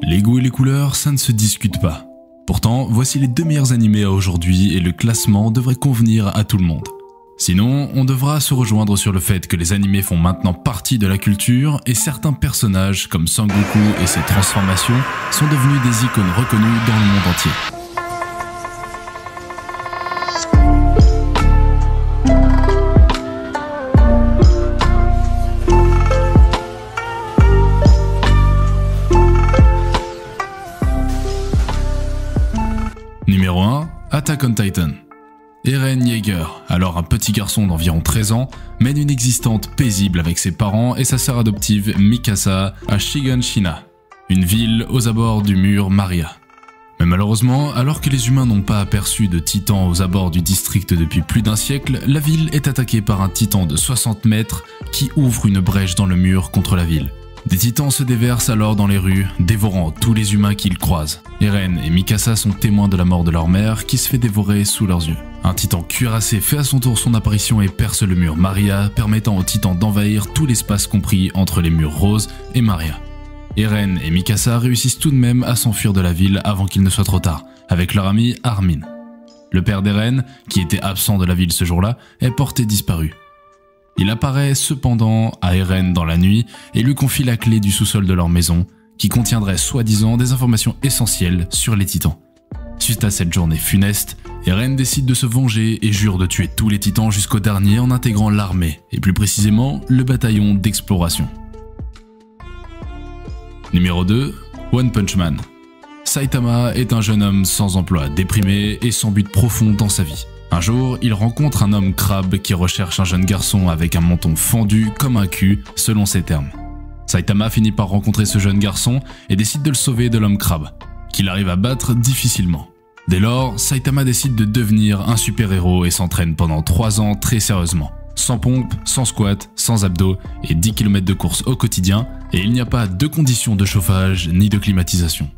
Les goûts et les couleurs, ça ne se discute pas. Pourtant, voici les 2 meilleurs animés à aujourd'hui et le classement devrait convenir à tout le monde. Sinon, on devra se rejoindre sur le fait que les animés font maintenant partie de la culture et certains personnages comme Sangoku et ses transformations sont devenus des icônes reconnues dans le monde entier. Numéro 1, Attack on Titan. Eren Yeager, alors un petit garçon d'environ 13 ans, mène une existence paisible avec ses parents et sa sœur adoptive Mikasa à Shiganshina, une ville aux abords du mur Maria. Mais malheureusement, alors que les humains n'ont pas aperçu de titans aux abords du district depuis plus d'1 siècle, la ville est attaquée par un titan de 60 mètres qui ouvre une brèche dans le mur contre la ville. Des titans se déversent alors dans les rues, dévorant tous les humains qu'ils croisent. Eren et Mikasa sont témoins de la mort de leur mère qui se fait dévorer sous leurs yeux. Un titan cuirassé fait à son tour son apparition et perce le mur Maria, permettant au titan d'envahir tout l'espace compris entre les murs Rose et Maria. Eren et Mikasa réussissent tout de même à s'enfuir de la ville avant qu'il ne soit trop tard, avec leur ami Armin. Le père d'Eren, qui était absent de la ville ce jour-là, est porté disparu. Il apparaît cependant à Eren dans la nuit et lui confie la clé du sous-sol de leur maison, qui contiendrait soi-disant des informations essentielles sur les titans. Suite à cette journée funeste, Eren décide de se venger et jure de tuer tous les titans jusqu'au dernier en intégrant l'armée, et plus précisément le bataillon d'exploration. Numéro 2, One Punch Man. Saitama est un jeune homme sans emploi, déprimé et sans but profond dans sa vie. Un jour, il rencontre un homme crabe qui recherche un jeune garçon avec un menton fendu comme un cul, selon ses termes. Saitama finit par rencontrer ce jeune garçon et décide de le sauver de l'homme crabe, qu'il arrive à battre difficilement. Dès lors, Saitama décide de devenir un super-héros et s'entraîne pendant 3 ans très sérieusement. Sans pompe, sans squat, sans abdos et 10 km de course au quotidien, et il n'y a pas de conditions de chauffage ni de climatisation.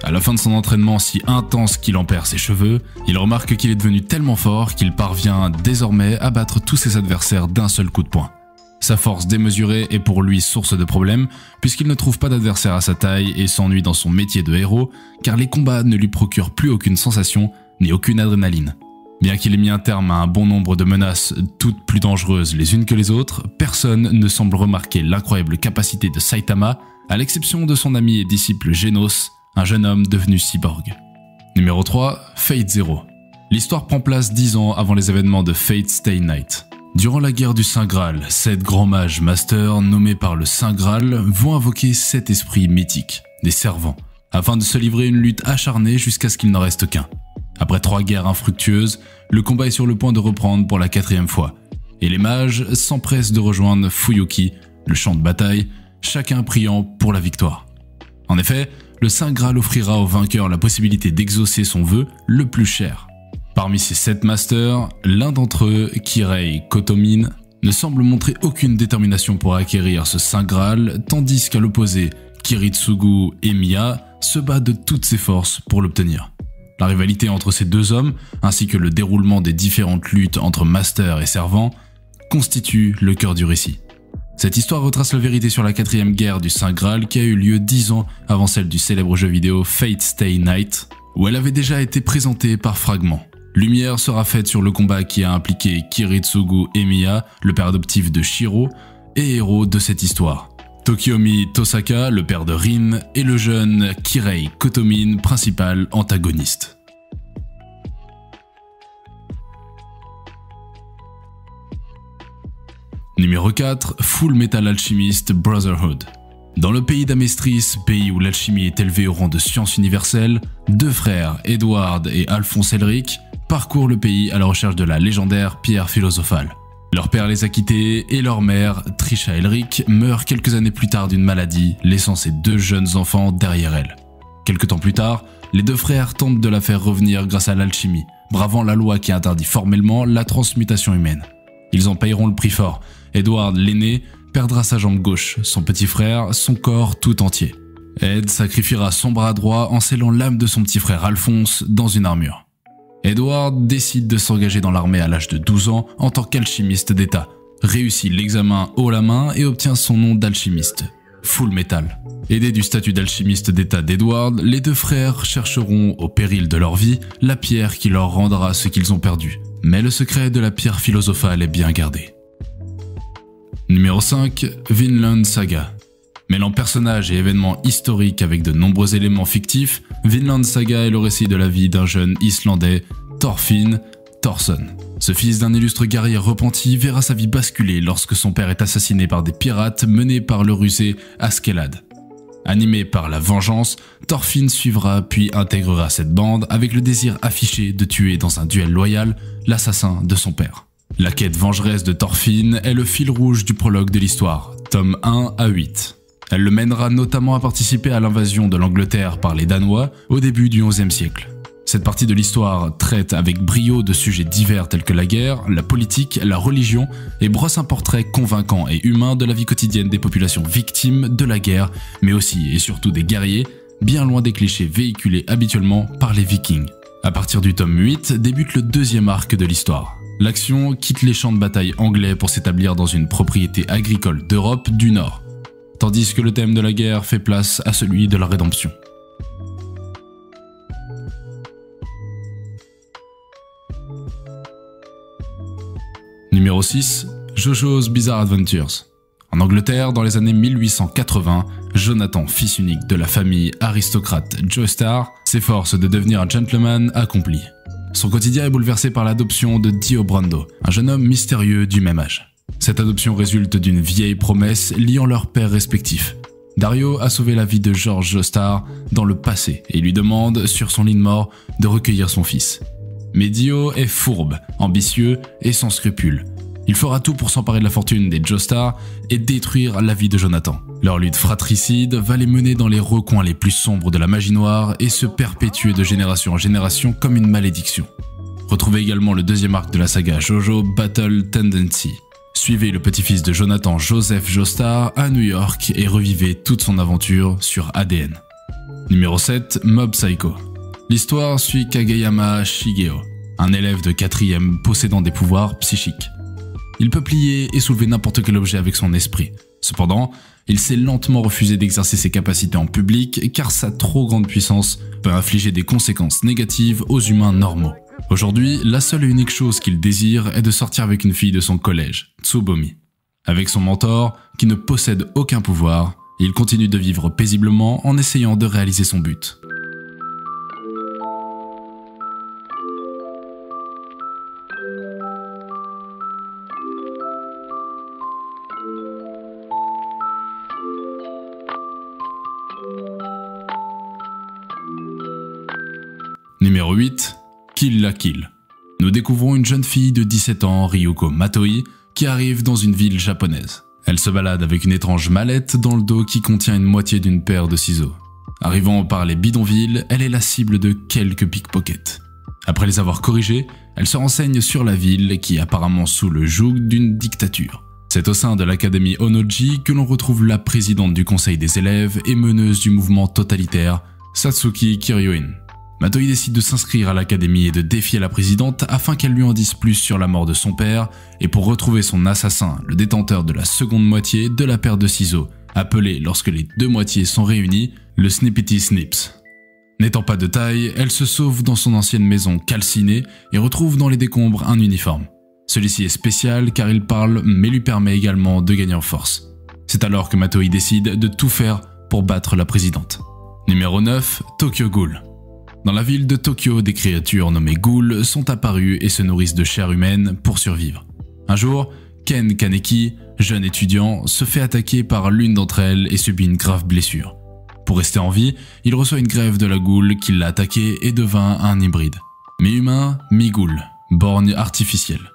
À la fin de son entraînement si intense qu'il en perd ses cheveux, il remarque qu'il est devenu tellement fort qu'il parvient désormais à battre tous ses adversaires d'un seul coup de poing. Sa force démesurée est pour lui source de problèmes puisqu'il ne trouve pas d'adversaire à sa taille et s'ennuie dans son métier de héros car les combats ne lui procurent plus aucune sensation ni aucune adrénaline. Bien qu'il ait mis un terme à un bon nombre de menaces, toutes plus dangereuses les unes que les autres, personne ne semble remarquer l'incroyable capacité de Saitama, à l'exception de son ami et disciple Genos, un jeune homme devenu cyborg. Numéro 3, Fate Zero. L'histoire prend place 10 ans avant les événements de Fate Stay Night. Durant la guerre du Saint Graal, 7 grands mages masters nommés par le Saint Graal vont invoquer 7 esprits mythiques, des servants, afin de se livrer une lutte acharnée jusqu'à ce qu'il n'en reste qu'un. Après 3 guerres infructueuses, le combat est sur le point de reprendre pour la 4e fois, et les mages s'empressent de rejoindre Fuyuki, le champ de bataille, chacun priant pour la victoire. En effet, le Saint Graal offrira au vainqueur la possibilité d'exaucer son vœu le plus cher. Parmi ces 7 masters, l'un d'entre eux, Kirei Kotomin, ne semble montrer aucune détermination pour acquérir ce Saint Graal, tandis qu'à l'opposé, Kiritsugu Emiya se bat de toutes ses forces pour l'obtenir. La rivalité entre ces 2 hommes, ainsi que le déroulement des différentes luttes entre masters et servants, constitue le cœur du récit. Cette histoire retrace la vérité sur la 4e guerre du Saint Graal qui a eu lieu 10 ans avant celle du célèbre jeu vidéo Fate Stay Night, où elle avait déjà été présentée par fragments. Lumière sera faite sur le combat qui a impliqué Kiritsugu Emiya, le père adoptif de Shiro, et héros de cette histoire. Tokiomi Tosaka, le père de Rin, et le jeune Kirei Kotomin, principal antagoniste. Numéro 4, Full Metal Alchemist Brotherhood. Dans le pays d'Amestris, pays où l'alchimie est élevée au rang de science universelle, 2 frères, Edward et Alphonse Elric, parcourent le pays à la recherche de la légendaire pierre philosophale. Leur père les a quittés et leur mère, Trisha Elric, meurt quelques années plus tard d'une maladie, laissant ses 2 jeunes enfants derrière elle. Quelque temps plus tard, les 2 frères tentent de la faire revenir grâce à l'alchimie, bravant la loi qui interdit formellement la transmutation humaine. Ils en payeront le prix fort. Edward, l'aîné, perdra sa jambe gauche, son petit frère, son corps tout entier. Ed sacrifiera son bras droit en scellant l'âme de son petit frère Alphonse dans une armure. Edward décide de s'engager dans l'armée à l'âge de 12 ans en tant qu'alchimiste d'État, réussit l'examen haut la main et obtient son nom d'alchimiste. Full Metal. Aidés du statut d'alchimiste d'état d'Edward, les deux frères chercheront, au péril de leur vie, la pierre qui leur rendra ce qu'ils ont perdu. Mais le secret de la pierre philosophale est bien gardé. Numéro 5, Vinland Saga. Mêlant personnages et événements historiques avec de nombreux éléments fictifs, Vinland Saga est le récit de la vie d'un jeune Islandais, Thorfinn Thorsson. Ce fils d'un illustre guerrier repenti verra sa vie basculer lorsque son père est assassiné par des pirates menés par le rusé Askeladd. Animé par la vengeance, Thorfinn suivra puis intégrera cette bande avec le désir affiché de tuer dans un duel loyal l'assassin de son père. La quête vengeresse de Thorfinn est le fil rouge du prologue de l'histoire, tome 1 à 8. Elle le mènera notamment à participer à l'invasion de l'Angleterre par les Danois au début du XIe siècle. Cette partie de l'histoire traite avec brio de sujets divers tels que la guerre, la politique, la religion et brosse un portrait convaincant et humain de la vie quotidienne des populations victimes de la guerre, mais aussi et surtout des guerriers, bien loin des clichés véhiculés habituellement par les Vikings. À partir du tome 8 débute le deuxième arc de l'histoire. L'action quitte les champs de bataille anglais pour s'établir dans une propriété agricole d'Europe du Nord, tandis que le thème de la guerre fait place à celui de la rédemption. Numéro 6, JoJo's Bizarre Adventures. En Angleterre, dans les années 1880, Jonathan, fils unique de la famille aristocrate Joestar, s'efforce de devenir un gentleman accompli. Son quotidien est bouleversé par l'adoption de Dio Brando, un jeune homme mystérieux du même âge. Cette adoption résulte d'une vieille promesse liant leurs pères respectifs. Dario a sauvé la vie de George Joestar dans le passé et lui demande, sur son lit de mort, de recueillir son fils. Mais Dio est fourbe, ambitieux et sans scrupules. Il fera tout pour s'emparer de la fortune des Joestar et détruire la vie de Jonathan. Leur lutte fratricide va les mener dans les recoins les plus sombres de la magie noire et se perpétuer de génération en génération comme une malédiction. Retrouvez également le deuxième arc de la saga JoJo Battle Tendency. Suivez le petit-fils de Jonathan, Joseph Joestar, à New York et revivez toute son aventure sur ADN. Numéro 7, Mob Psycho. L'histoire suit Kageyama Shigeo, un élève de 4e possédant des pouvoirs psychiques. Il peut plier et soulever n'importe quel objet avec son esprit. Cependant, il s'est lentement refusé d'exercer ses capacités en public car sa trop grande puissance peut infliger des conséquences négatives aux humains normaux. Aujourd'hui, la seule et unique chose qu'il désire est de sortir avec une fille de son collège, Tsubomi. Avec son mentor, qui ne possède aucun pouvoir, il continue de vivre paisiblement en essayant de réaliser son but. Numéro 8, Kill la Kill. Nous découvrons une jeune fille de 17 ans, Ryuko Matoi, qui arrive dans une ville japonaise. Elle se balade avec une étrange mallette dans le dos qui contient une moitié d'une paire de ciseaux. Arrivant par les bidonvilles, elle est la cible de quelques pickpockets. Après les avoir corrigés, elle se renseigne sur la ville qui est apparemment sous le joug d'une dictature. C'est au sein de l'académie Onoji que l'on retrouve la présidente du conseil des élèves et meneuse du mouvement totalitaire, Satsuki Kiryoin. Matoi décide de s'inscrire à l'académie et de défier la présidente afin qu'elle lui en dise plus sur la mort de son père et pour retrouver son assassin, le détenteur de la seconde moitié de la paire de ciseaux, appelé lorsque les deux moitiés sont réunies, le Snippety Snips. N'étant pas de taille, elle se sauve dans son ancienne maison calcinée et retrouve dans les décombres un uniforme. Celui-ci est spécial car il parle mais lui permet également de gagner en force. C'est alors que Matoi décide de tout faire pour battre la présidente. Numéro 9, Tokyo Ghoul. Dans la ville de Tokyo, des créatures nommées ghouls sont apparues et se nourrissent de chair humaine pour survivre. Un jour, Ken Kaneki, jeune étudiant, se fait attaquer par l'une d'entre elles et subit une grave blessure. Pour rester en vie, il reçoit une greffe de la ghoul qui l'a attaqué et devint un hybride. Mi-humain, mi-ghoul, borgne artificielle.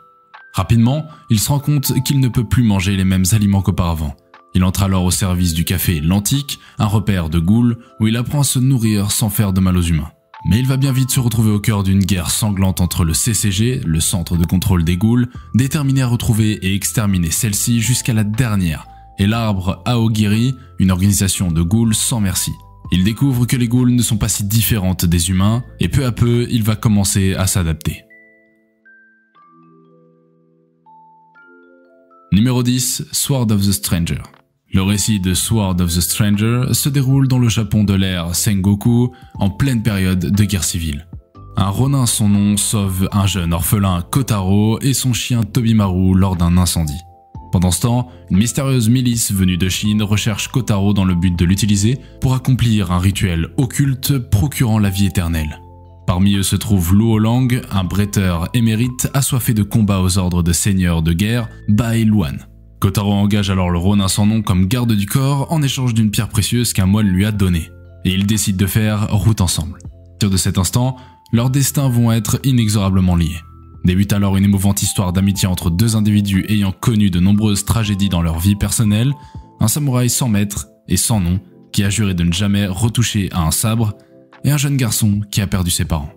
Rapidement, il se rend compte qu'il ne peut plus manger les mêmes aliments qu'auparavant. Il entre alors au service du café L'Antique, un repère de ghouls où il apprend à se nourrir sans faire de mal aux humains. Mais il va bien vite se retrouver au cœur d'une guerre sanglante entre le CCG, le centre de contrôle des ghouls, déterminé à retrouver et exterminer celle-ci jusqu'à la dernière, et l'arbre Aogiri, une organisation de ghouls sans merci. Il découvre que les ghouls ne sont pas si différentes des humains, et peu à peu, il va commencer à s'adapter. Numéro 10, Sword of the Stranger. Le récit de Sword of the Stranger se déroule dans le Japon de l'ère Sengoku, en pleine période de guerre civile. Un ronin sans nom sauve un jeune orphelin Kotaro et son chien Tobimaru lors d'un incendie. Pendant ce temps, une mystérieuse milice venue de Chine recherche Kotaro dans le but de l'utiliser pour accomplir un rituel occulte procurant la vie éternelle. Parmi eux se trouve Luo Lang, un bretteur émérite assoiffé de combat aux ordres de seigneur de guerre, Bai Luan. Kotaro engage alors le ronin sans nom comme garde du corps en échange d'une pierre précieuse qu'un moine lui a donnée, et ils décident de faire route ensemble. À partir de cet instant, leurs destins vont être inexorablement liés. Débute alors une émouvante histoire d'amitié entre deux individus ayant connu de nombreuses tragédies dans leur vie personnelle, un samouraï sans maître et sans nom qui a juré de ne jamais retoucher à un sabre, et un jeune garçon qui a perdu ses parents.